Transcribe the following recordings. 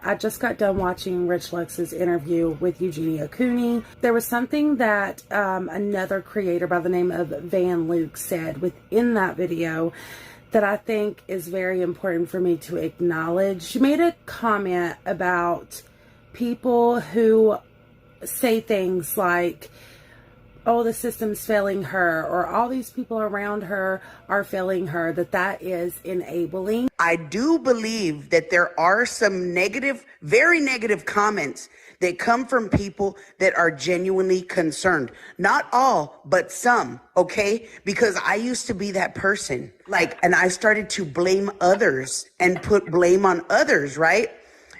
I just got done watching LUX'S interview with Eugenia Cooney. There was something that another creator by the name of Van Luke said within that video that I think is very important for me to acknowledge. She made a comment about people who say things like, oh, the system's failing her, or all these people around her are failing her, that is enabling. I do believe that there are some negative, very negative comments that come from people that are genuinely concerned. Not all, but some, okay? Because I used to be that person. And I started to blame others and put blame on others, right?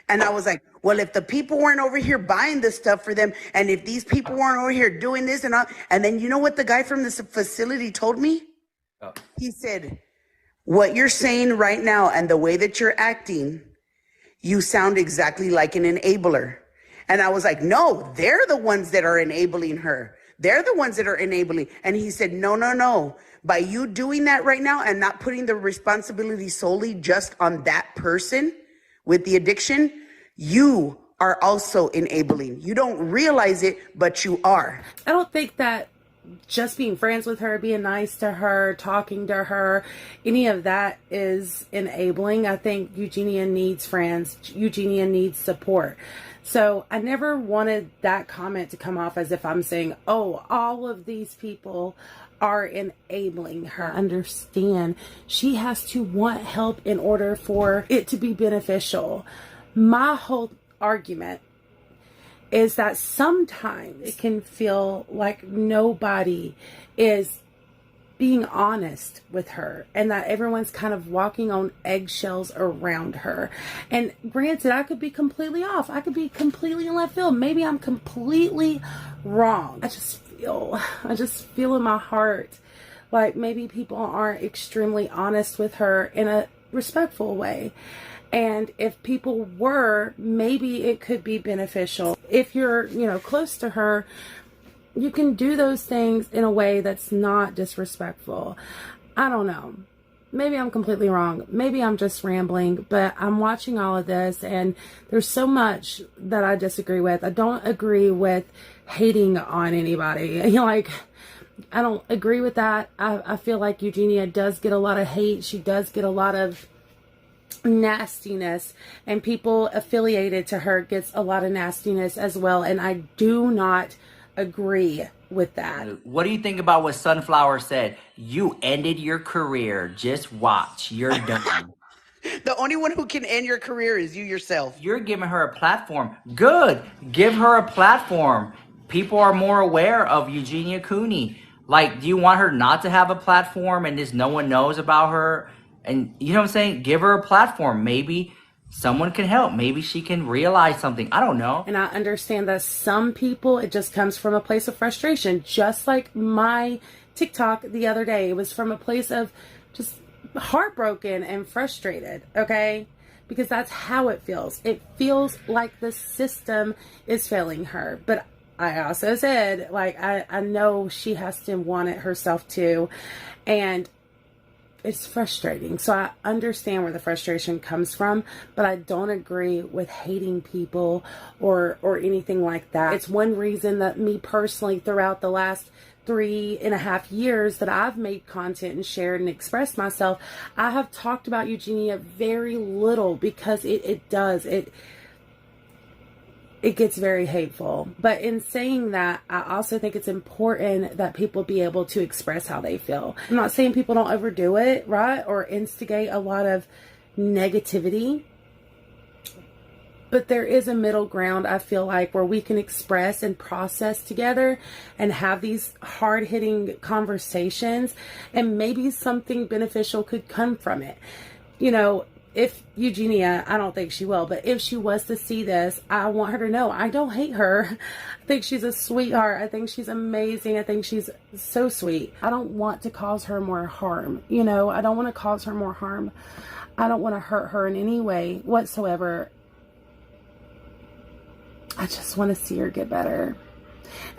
And I was like, well, if the people weren't over here buying this stuff for them, and if these people weren't over here doing this and all, and then you know what the guy from this facility told me? Oh. He said, what you're saying right now and the way that you're acting, you sound exactly like an enabler. And I was like, no, they're the ones that are enabling her. They're the ones that are enabling. And he said, no, no, no. By you doing that right now and not putting the responsibility solely just on that person with the addiction, you are also enabling. You don't realize it, but you are. I don't think that just being friends with her, being nice to her, talking to her, any of that is enabling. I think Eugenia needs friends. Eugenia needs support. So I never wanted that comment to come off as if I'm saying, oh, all of these people are enabling her. Understand, she has to want help in order for it to be beneficial. My whole argument is that sometimes it can feel like nobody is being honest with her and that everyone's kind of walking on eggshells around her. And granted, I could be completely off. I could be completely in left field. Maybe I'm completely wrong. I just feel in my heart like maybe people aren't extremely honest with her in a respectful way. And if people were, maybe it could be beneficial. If you're, close to her, you can do those things in a way that's not disrespectful. I don't know. Maybe I'm completely wrong. Maybe I'm just rambling, but I'm watching all of this and there's so much that I disagree with. I don't agree with hating on anybody. I don't agree with that. I feel like Eugenia does get a lot of hate. She does get a lot of nastiness, and people affiliated to her gets a lot of nastiness as well, and I do not agree with that. What do you think about what Sunflower said? You ended your career. Just watch. You're done. The only one who can end your career is you yourself. You're giving her a platform. Good. Give her a platform. People are more aware of Eugenia Cooney. Do you want her not to have a platform and just no one knows about her? And you know what I'm saying? Give her a platform. Maybe someone can help. Maybe she can realize something. I don't know. And I understand that some people, it just comes from a place of frustration. Just like my TikTok the other day. It was from a place of just heartbroken and frustrated. Okay? Because that's how it feels. It feels like the system is failing her. But I also said, I know she has to want it herself too. And it's frustrating. So I understand where the frustration comes from, but I don't agree with hating people or anything like that. It's one reason that me personally throughout the last 3.5 years that I've made content and shared and expressed myself, I have talked about Eugenia very little because it gets very hateful. But in saying that, I also think it's important that people be able to express how they feel. I'm not saying people don't overdo it, right? Or instigate a lot of negativity. But there is a middle ground, I feel like, where we can express and process together and have these hard-hitting conversations. And maybe something beneficial could come from it. If Eugenia, I don't think she will, but if she was to see this, I want her to know I don't hate her. I think she's a sweetheart. I think she's amazing. I think she's so sweet. I don't want to cause her more harm. I don't want to cause her more harm. I don't want to hurt her in any way whatsoever. I just want to see her get better.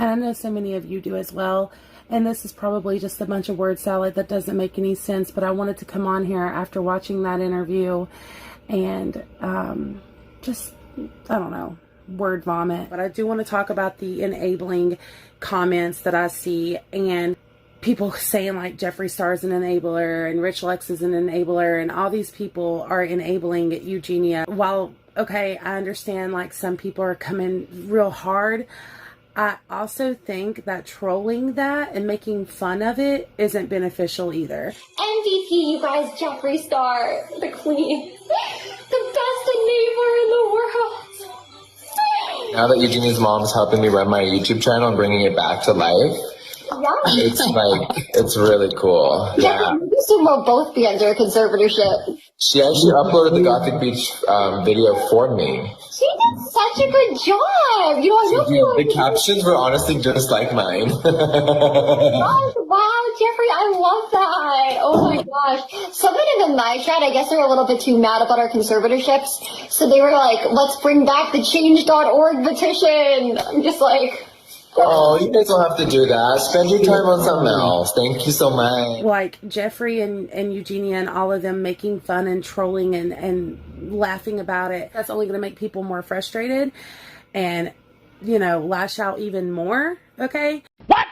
And I know so many of you do as well. And this is probably just a bunch of word salad that doesn't make any sense, but I wanted to come on here after watching that interview and just I don't know, word vomit. But I do want to talk about the enabling comments that I see, and people saying like Jeffree Star is an enabler and Rich Lux is an enabler, and all these people are enabling Eugenia. While, okay, I understand like some people are coming real hard, I also think that trolling that and making fun of it isn't beneficial either. MVP, you guys, Jeffree Star, the queen, the best enabler in the world. Now that Eugenia's mom is helping me run my YouTube channel and bringing it back to life, it's really cool. Yeah. You two will both be under conservatorship. She actually uploaded the Gothic Beach video for me. She did such a good job. You know, The captions were honestly just like mine. Wow, Jeffree, I love that. Oh my gosh. Someone in the my chat, I guess they're a little bit too mad about our conservatorships. So they were like, let's bring back the change.org petition. I'm just like... Oh, you guys don't have to do that. Spend your time on something else. Thank you so much. Like Jeffree and Eugenia and all of them making fun and trolling and laughing about it, that's only going to make people more frustrated and, you know, lash out even more. Okay? What?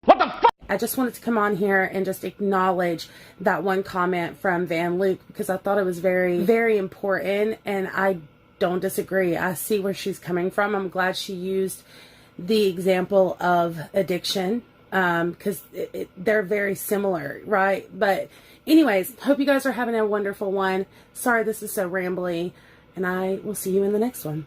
What the fuck? I just wanted to come on here and just acknowledge that one comment from Van Luke, because I thought it was very, very important, and I don't disagree. I see where she's coming from. I'm glad she used the example of addiction, because they're very similar, right? But anyways, hope you guys are having a wonderful one. Sorry this is so rambly, and I will see you in the next one.